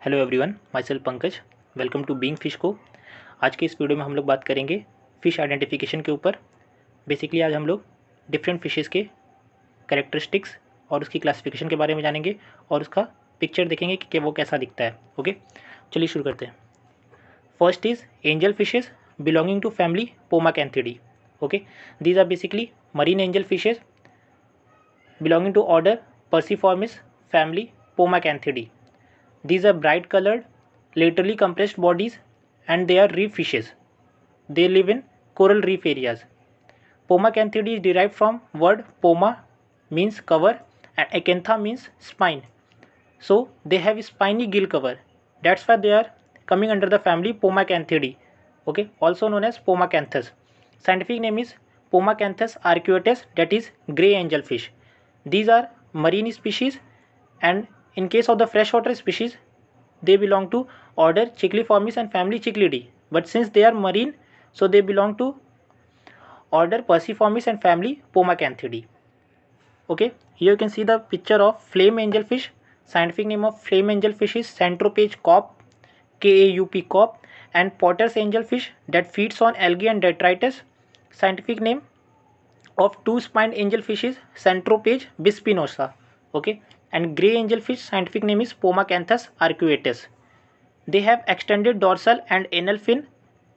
Hello everyone, my self Pankaj. Welcome to being fish को। आज के इस वीडियो में हम लोग बात करेंगे फ़िश आइडेंटिफिकेशन के ऊपर। बेसिकली आज हम लोग डिफरेंट फिशेस के कैरेक्टरिस्टिक्स और उसकी क्लासिफिकेशन के बारे में जानेंगे और उसका पिक्चर देखेंगे कि वो कैसा दिखता है। ओके, चलिए शुरू करते हैं। First is angel fishes belonging to family Pomacanthidae. Okay, these are basically marine angel fishes belonging to order Perciformis, family Pomacanthidae. These are bright colored, laterally compressed bodies and they are reef fishes. They live in coral reef areas. Pomacanthidae is derived from word poma means cover and acantha means spine. So they have spiny gill cover. That's why they are coming under the family Pomacanthidae. Okay, also known as Pomacanthus. Scientific name is Pomacanthus arcuatus, that is grey angelfish. These are marine species, and in case of the freshwater species, they belong to order Cichliformis and family Cichlidae. But since they are marine, so they belong to order Perciformis and family Pomacanthidae. Okay, here you can see the picture of flame angelfish. Scientific name of flame angelfish is Centropage caup, KAUP caup, and Potter's angelfish that feeds on algae and detritus. Scientific name of two-spined angelfish is Centropage bispinosa. Okay, and grey angelfish scientific name is Pomacanthus arcuatus. They have extended dorsal and anal fin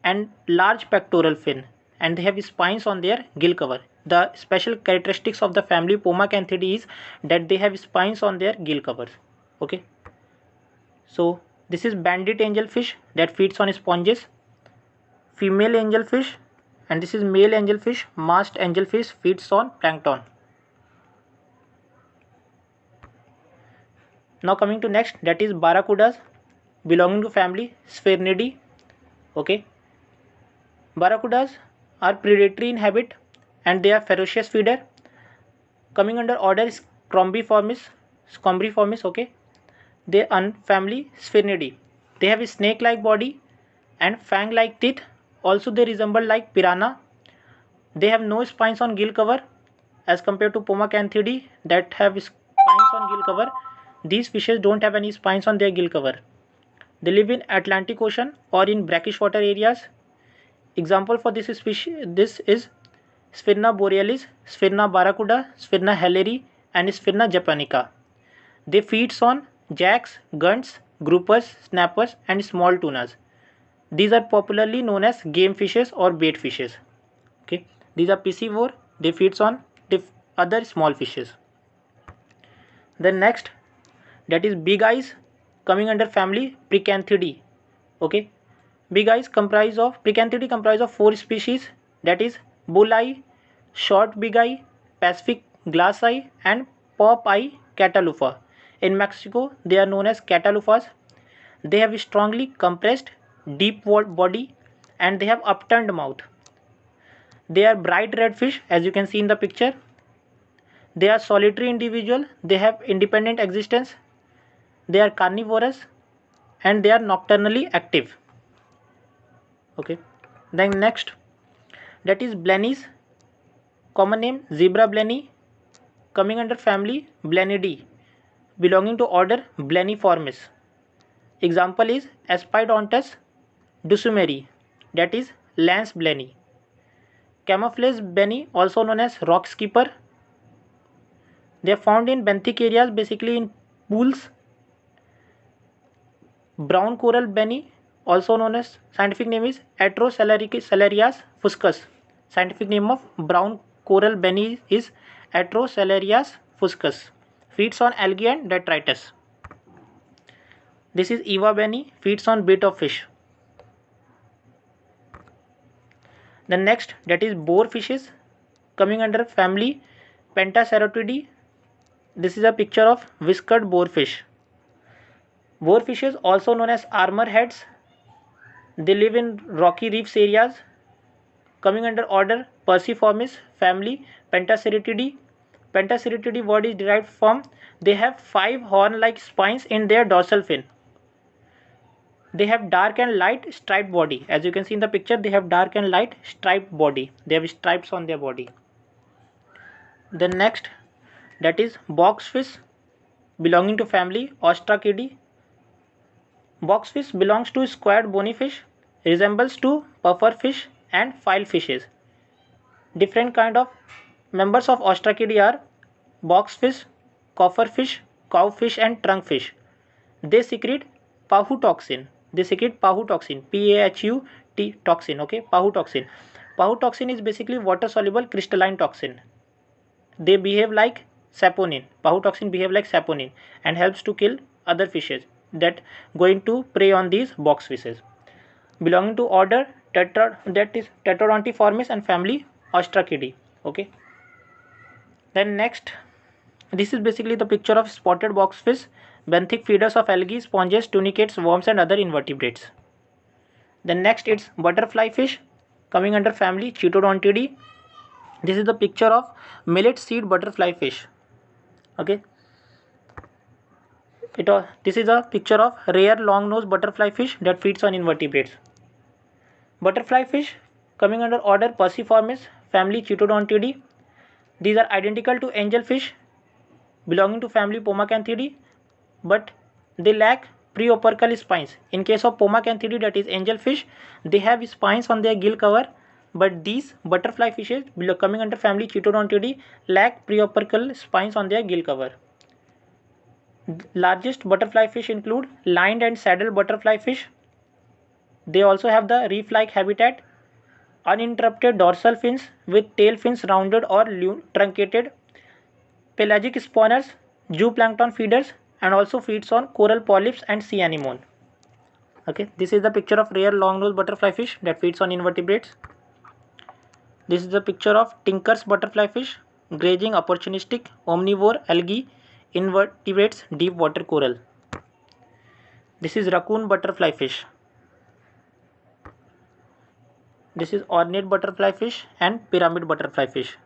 and large pectoral fin, and they have spines on their gill cover. The special characteristics of the family Pomacanthidae is that they have spines on their gill covers. Okay, so this is bandit angelfish that feeds on sponges, female angelfish, and this is male angelfish. Masked angelfish feeds on plankton. Now coming to next, that is barracudas belonging to family Sphyrnidae. Okay, barracudas are predatory in habit and they are ferocious feeder. Coming under order is Scombriformis. Okay, they are family Sphyrnidae. They have a snake-like body and fang-like teeth. Also they resemble like piranha. They have no spines on gill cover as compared to Pomacanthidae that have spines on gill cover. These fishes don't have any spines on their gill cover. They live in Atlantic Ocean or in brackish water areas. Example for this species is Sphyrna borealis, Sphyrna barracuda, Sphyrna halleri, and Sphyrna japonica. They feeds on jacks, gundts, groupers, snappers, and small tunas. These are popularly known as game fishes or bait fishes. Okay, these are piscivore. They feeds on other small fishes. Then next, that is big eyes coming under family Precanthidae. Okay, big eyes comprise of four species, that is bull eye, short big eye, Pacific glass eye, and pop eye catalupa. In Mexico they are known as catalupas. They have strongly compressed deep body and they have upturned mouth. They are bright red fish as you can see in the picture. They are solitary individual. They have independent existence. They are carnivorous and they are nocturnally active. Okay, then next, that is blennies, common name zebra blenny, coming under family Blennidae, belonging to order Blenniformis. Example is Aspidontus dusumeri, that is lance blenny. Camouflage blenny, also known as rock skipper. They are found in benthic areas, basically in pools. Brown coral blenny, also known as scientific name is Atrocelarias fuscus. Scientific name of brown coral blenny is Atrocelarias fuscus. Feeds on algae and detritus. This is Eva blenny, feeds on bait of fish. The next, that is boar fishes coming under family Pentaceratidae. This is a picture of whiskered boarfish. Boarfishes, also known as armor heads, they live in rocky reefs areas. Coming under order Perciformis, family Pentaceratidae. Pentaceratidae word is derived from they have 5 horn-like spines in their dorsal fin. They have dark and light striped body. As you can see in the picture, they have dark and light striped body. They have stripes on their body. Then next, that is boxfish belonging to family Ostracidae. Boxfish belongs to squared bony fish, resembles to puffer fish and file fishes. Different kind of members of Ostracidae are boxfish, cofferfish, cowfish and trunkfish. They secrete pahutoxin. PAHUT toxin. Okay, pahutoxin. Pahutoxin is basically water soluble crystalline toxin. They behave like saponin. Pahutoxin behave like saponin and helps to kill other fishes that going to prey on these box fishes. Belonging to order Tetrodontiformis and family Ostracidae. Okay. Then next, this is basically the picture of spotted boxfish, benthic feeders of algae, sponges, tunicates, worms and other invertebrates. Then next it's butterfly fish coming under family Chaetodontidae. This is the picture of millet seed butterfly fish. Okay. This is a picture of rare long nose butterfly fish that feeds on invertebrates. Butterfly fish coming under order Perciformis, family Chaetodontidae. These are identical to angelfish belonging to family Pomacanthidae, but they lack preopercle spines. In case of Pomacanthidae, that is angelfish, they have spines on their gill cover, but these butterfly fishes coming under family Chaetodontidae lack preopercle spines on their gill cover. Largest butterfly fish include lined and saddle butterfly fish. They also have the reef-like habitat, uninterrupted dorsal fins with tail fins rounded or truncated, pelagic spawners, zooplankton feeders, and also feeds on coral polyps and sea anemone. Okay, this is the picture of rare long-nosed butterfly fish that feeds on invertebrates. This is the picture of Tinker's butterfly fish, grazing opportunistic omnivore algae, invertebrates, deep water coral. This is raccoon butterfly fish. This is ornate butterfly fish and pyramid butterfly fish.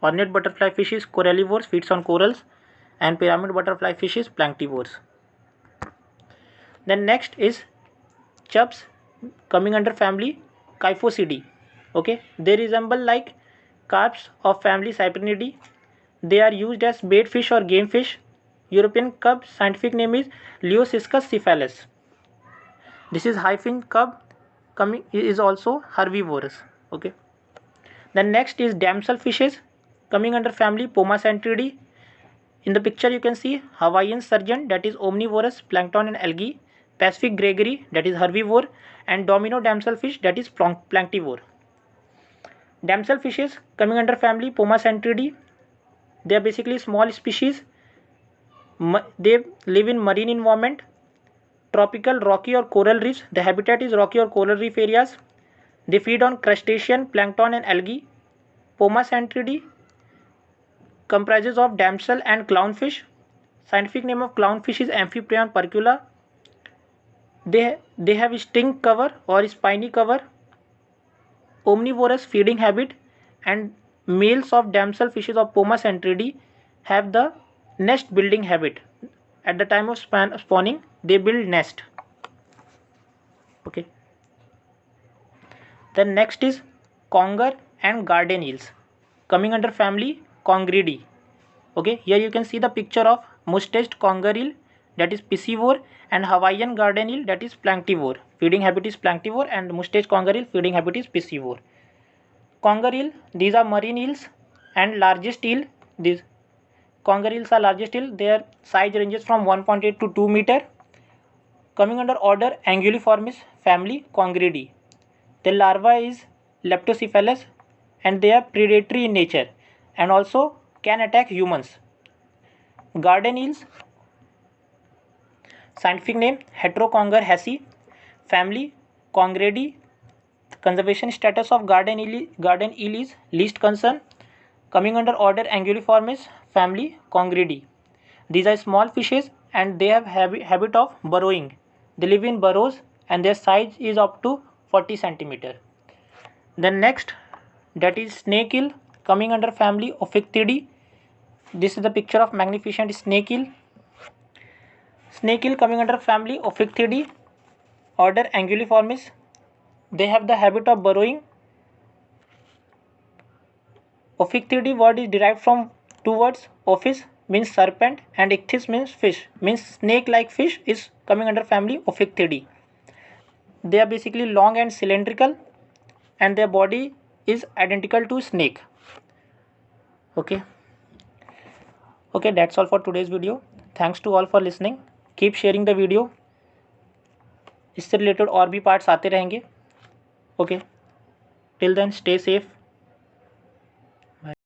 Ornate butterfly fish is corallivores, feeds on corals, and pyramid butterfly fish is planktivores. Then next is chubs coming under family Kyphosidae. Okay, they resemble like carps of family Cyprinidae. They are used as bait fish or game fish. European cub scientific name is Leuciscus cephalus. This is high-fin cub is also herbivorous. Okay. Then next is damsel fishes coming under family Pomacanthidae. In the picture you can see Hawaiian sturgeon, that is omnivorous, plankton and algae, Pacific gregory, that is herbivore, and domino damselfish, that is planktivore. Damsel fishes coming under family Pomacanthidae. They are basically small species. They live in marine environment, tropical rocky or coral reefs. The habitat is rocky or coral reef areas. They feed on crustacean, plankton and algae. Pomacanthidae comprises of damsel and clownfish. Scientific name of clownfish is Amphiprion purcula. They have sting cover or spiny cover, omnivorous feeding habit, and males of damsel fishes of Pomacanthidae have the nest building habit. At the time of spawning, they build nest. Okay. Then next is conger and garden eels coming under family Congridae. Okay, here you can see the picture of mustached conger eel, that is piscivore, and Hawaiian garden eel, that is planktivore. Feeding habit is planktivore, and mustached conger eel feeding habit is piscivore. Conger eel, these are marine eels, and largest eel, these conger eels are largest eel. Their size ranges from 1.8 to 2 meter. Coming under order Anguilliformis, family Congridae. The larva is Leptocephalus and they are predatory in nature and also can attack humans. Garden eels, scientific name Heteroconger hasi, family Congridae. Conservation status of garden eel is least concern. Coming under order Anguilliformis, family Congridae. These are small fishes and they have habit of burrowing. They live in burrows and their size is up to 40 centimeter. Then next, that is snake eel coming under family Ophichthidae. This is the picture of magnificent snake eel. Snake eel coming under family Ophichthidae, order Anguilliformis. They have the habit of burrowing. Ophichthidae word is derived from two words. Ophis means serpent and ichthys means fish, means snake like fish is coming under family Ophichthidae. They are basically long and cylindrical, and their body is identical to snake. Okay, that's all for today's video. Thanks to all for listening. Keep sharing the video. इससे related और भी parts आते रहेंगे. Okay, till then stay safe.